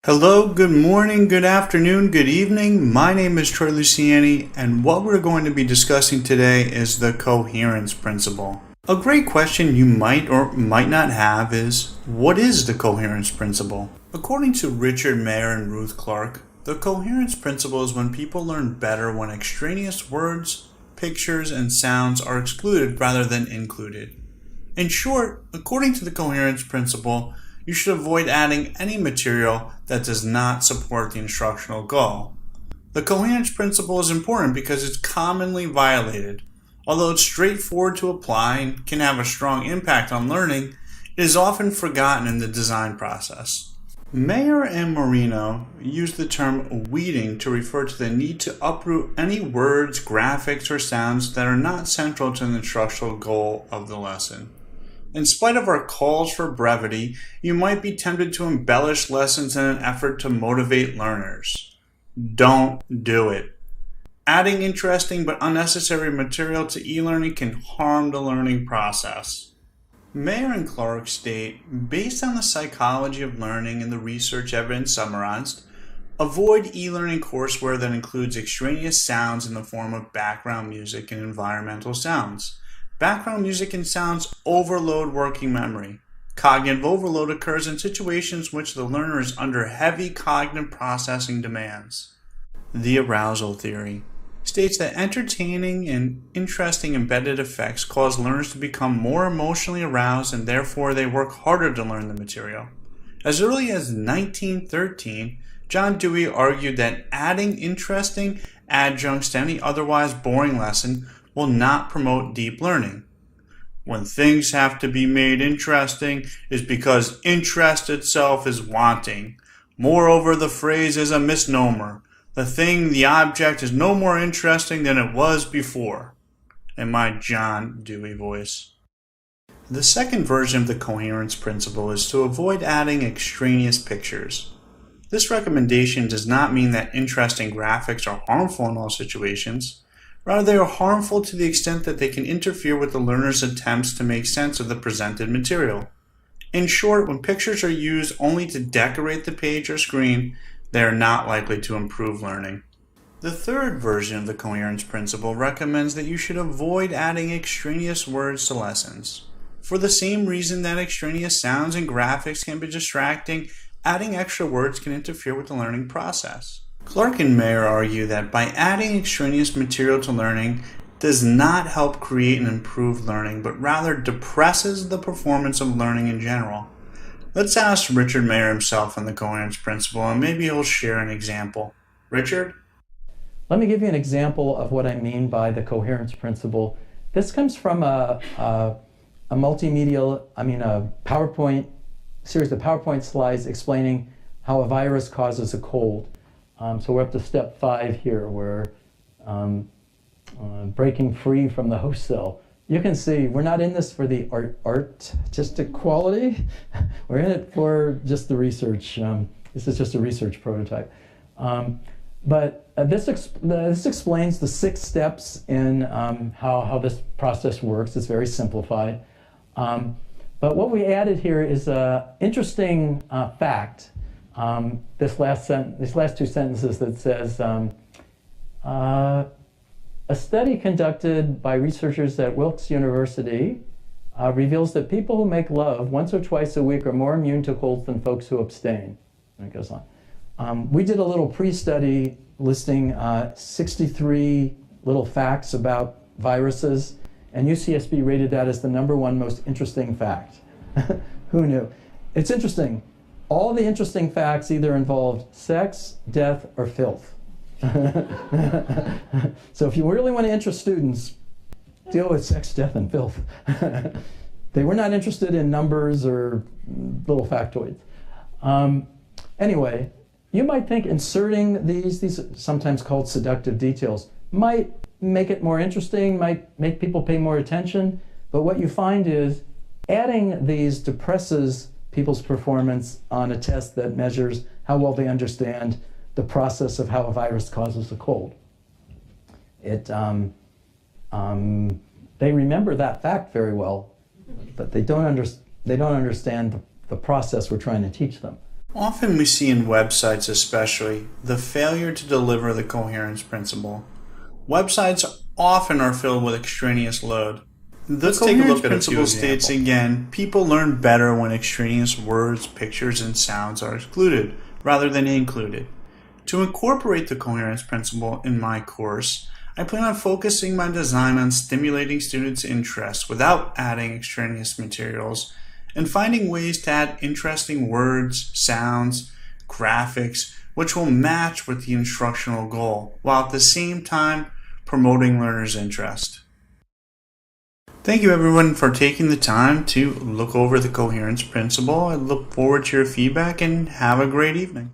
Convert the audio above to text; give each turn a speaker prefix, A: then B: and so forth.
A: Hello, good morning, good afternoon, good evening. My name is Troy Luciani, and what we're going to be discussing today is the coherence principle. A great question you might or might not have is, what is the coherence principle? According to Richard Mayer and Ruth Clark, the coherence principle is when people learn better when extraneous words, pictures, and sounds are excluded rather than included. In short, according to the coherence principle, you should avoid adding any material that does not support the instructional goal. The coherence principle is important because it's commonly violated. Although it's straightforward to apply and can have a strong impact on learning, it is often forgotten in the design process. Mayer and Marino use the term weeding to refer to the need to uproot any words, graphics, or sounds that are not central to the instructional goal of the lesson. In spite of our calls for brevity, you might be tempted to embellish lessons in an effort to motivate learners. Don't do it. Adding interesting but unnecessary material to e-learning can harm the learning process. Mayer and Clark state, based on the psychology of learning and the research evidence summarized, avoid e-learning courseware that includes extraneous sounds in the form of background music and environmental sounds. Background music and sounds overload working memory. Cognitive overload occurs in situations in which the learner is under heavy cognitive processing demands. The arousal theory states that entertaining and interesting embedded effects cause learners to become more emotionally aroused and therefore they work harder to learn the material. As early as 1913, John Dewey argued that adding interesting adjuncts to any otherwise boring lesson will not promote deep learning. When things have to be made interesting is because interest itself is wanting. Moreover, the phrase is a misnomer. The object is no more interesting than it was before. In my John Dewey voice. The second version of the coherence principle is to avoid adding extraneous pictures. This recommendation does not mean that interesting graphics are harmful in all situations. Rather, they are harmful to the extent that they can interfere with the learner's attempts to make sense of the presented material. In short, when pictures are used only to decorate the page or screen, they are not likely to improve learning. The third version of the coherence principle recommends that you should avoid adding extraneous words to lessons. For the same reason that extraneous sounds and graphics can be distracting, adding extra words can interfere with the learning process. Clark and Mayer argue that by adding extraneous material to learning does not help create and improve learning, but rather depresses the performance of learning in general. Let's ask Richard Mayer himself on the coherence principle, and maybe he'll share an example. Richard?
B: Let me give you an example of what I mean by the coherence principle. This comes from a PowerPoint series of PowerPoint slides explaining how a virus causes a cold. So we're up to step 5 here. We're breaking free from the host cell. You can see we're not in this for the artistic quality. We're in it for just the research. This is just a research prototype. But this explains the 6 steps in how this process works. It's very simplified. But what we added here is an interesting fact. These last 2 sentences that says, a study conducted by researchers at Wilkes University reveals that people who make love once or twice a week are more immune to colds than folks who abstain. And it goes on. We did a little pre-study listing 63 little facts about viruses, and UCSB rated that as the #1 most interesting fact. Who knew? It's interesting. All the interesting facts either involved sex, death, or filth. So if you really want to interest students, deal with sex, death, and filth. They were not interested in numbers or little factoids. Anyway, you might think inserting these sometimes called seductive details, might make it more interesting, might make people pay more attention, but what you find is adding these depresses people's performance on a test that measures how well they understand the process of how a virus causes a cold. They remember that fact very well, but they don't understand the process we're trying to teach them.
A: Often we see in websites especially the failure to deliver the coherence principle. Websites often are filled with extraneous load. Let's take a look at a few examples. States again, people learn better when extraneous words, pictures, and sounds are excluded rather than included. To incorporate the coherence principle in my course, I plan on focusing my design on stimulating students' interest without adding extraneous materials and finding ways to add interesting words, sounds, graphics, which will match with the instructional goal, while at the same time promoting learners' interest. Thank you everyone for taking the time to look over the coherence principle. I look forward to your feedback and have a great evening.